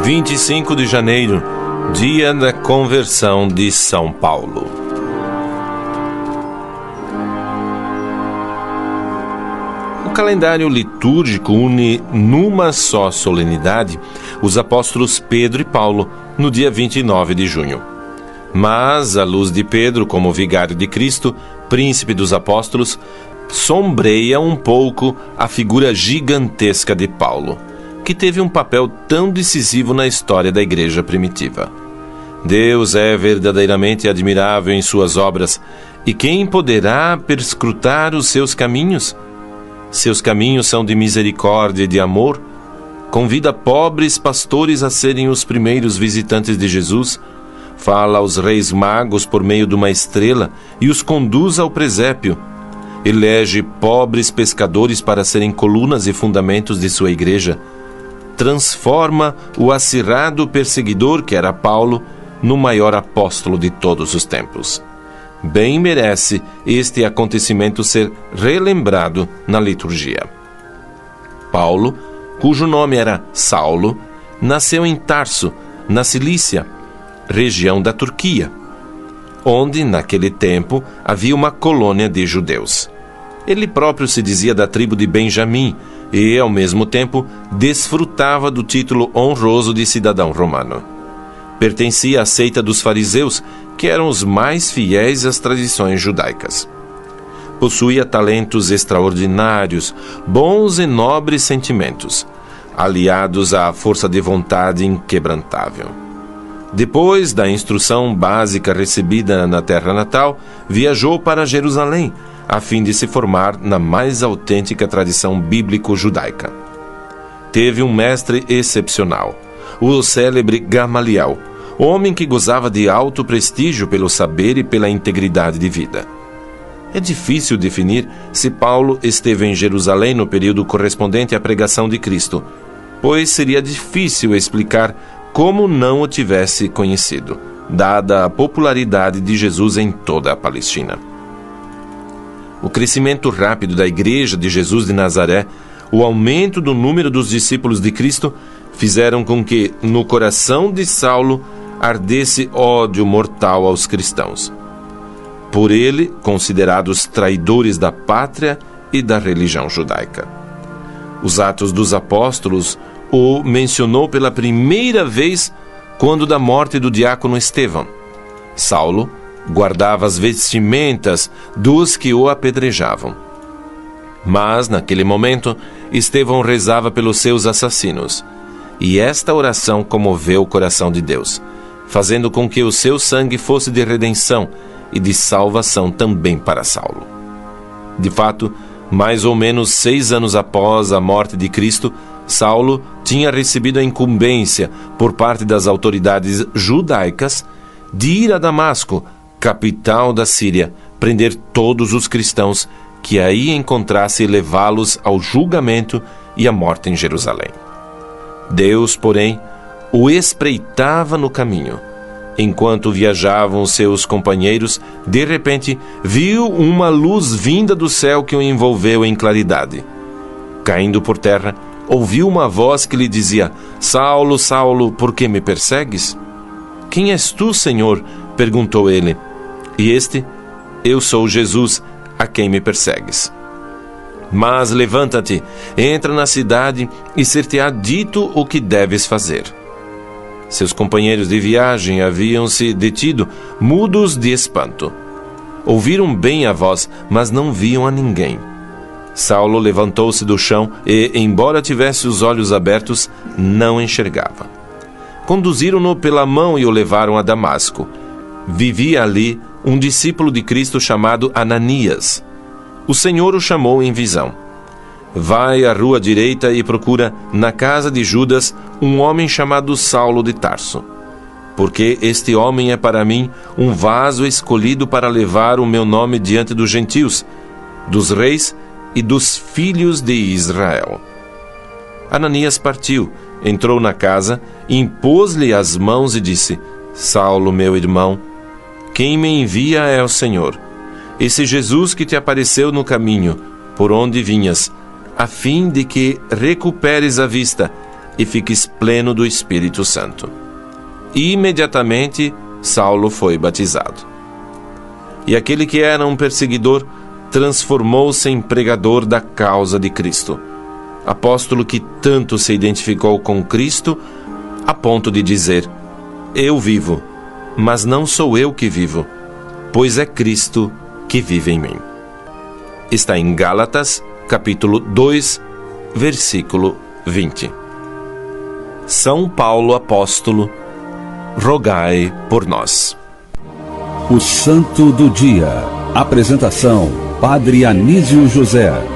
25 de janeiro, dia da conversão de São Paulo. O calendário litúrgico une numa só solenidade os apóstolos Pedro e Paulo no dia 29 de junho. Mas a luz de Pedro como vigário de Cristo, príncipe dos apóstolos, sombreia um pouco a figura gigantesca de Paulo, que teve um papel tão decisivo na história da igreja primitiva. Deus é verdadeiramente admirável em suas obras, e quem poderá perscrutar os seus caminhos? Seus caminhos são de misericórdia e de amor. Convida pobres pastores a serem os primeiros visitantes de Jesus, fala aos reis magos por meio de uma estrela e os conduz ao presépio. Elege pobres pescadores para serem colunas e fundamentos de sua igreja. Transforma o acirrado perseguidor que era Paulo no maior apóstolo de todos os tempos. Bem merece este acontecimento ser relembrado na liturgia. Paulo, cujo nome era Saulo, nasceu em Tarso, na Cilícia, região da Turquia, onde, naquele tempo, havia uma colônia de judeus. Ele próprio se dizia da tribo de Benjamim e, ao mesmo tempo, desfrutava do título honroso de cidadão romano. Pertencia à seita dos fariseus, que eram os mais fiéis às tradições judaicas. Possuía talentos extraordinários, bons e nobres sentimentos, aliados à força de vontade inquebrantável. Depois da instrução básica recebida na terra natal, viajou para Jerusalém, a fim de se formar na mais autêntica tradição bíblico-judaica. Teve um mestre excepcional, o célebre Gamaliel, homem que gozava de alto prestígio pelo saber e pela integridade de vida. É difícil definir se Paulo esteve em Jerusalém no período correspondente à pregação de Cristo, pois seria difícil explicar como não o tivesse conhecido, dada a popularidade de Jesus em toda a Palestina. O crescimento rápido da Igreja de Jesus de Nazaré, o aumento do número dos discípulos de Cristo, fizeram com que, no coração de Saulo, ardesse ódio mortal aos cristãos. Por ele, considerados traidores da pátria e da religião judaica. Os Atos dos Apóstolos o mencionou pela primeira vez quando da morte do diácono Estevão. Saulo guardava as vestimentas dos que o apedrejavam. Mas, naquele momento, Estevão rezava pelos seus assassinos, e esta oração comoveu o coração de Deus, fazendo com que o seu sangue fosse de redenção e de salvação também para Saulo. De fato, mais ou menos 6 anos após a morte de Cristo, Saulo tinha recebido a incumbência, por parte das autoridades judaicas, de ir a Damasco, capital da Síria, prender todos os cristãos que aí encontrasse e levá-los ao julgamento e à morte em Jerusalém. Deus, porém, o espreitava no caminho. Enquanto viajavam seus companheiros, de repente, viu uma luz vinda do céu que o envolveu em claridade. Caindo por terra, ouviu uma voz que lhe dizia: Saulo, Saulo, por que me persegues? Quem és tu, Senhor? Perguntou ele. E este: Eu sou Jesus, a quem me persegues. Mas levanta-te, entra na cidade e ser-te-á dito o que deves fazer. Seus companheiros de viagem haviam-se detido, mudos de espanto. Ouviram bem a voz, mas não viam a ninguém. Saulo levantou-se do chão e, embora tivesse os olhos abertos, não enxergava. Conduziram-no pela mão e o levaram a Damasco. Vivia ali um discípulo de Cristo chamado Ananias. O Senhor o chamou em visão. Vai à rua direita e procura, na casa de Judas, um homem chamado Saulo de Tarso. Porque este homem é para mim um vaso escolhido para levar o meu nome diante dos gentios, dos reis e dos filhos de Israel. Ananias partiu, entrou na casa, impôs-lhe as mãos e disse: Saulo, meu irmão, quem me envia é o Senhor. Esse Jesus que te apareceu no caminho, por onde vinhas, a fim de que recuperes a vista, e fiques pleno do Espírito Santo. E imediatamente Saulo foi batizado. E aquele que era um perseguidor transformou-se em pregador da causa de Cristo. Apóstolo que tanto se identificou com Cristo, a ponto de dizer: eu vivo, mas não sou eu que vivo, pois é Cristo que vive em mim. Está em Gálatas, capítulo 2, versículo 20. São Paulo apóstolo, rogai por nós. O Santo do Dia. Apresentação: Padre Anísio José.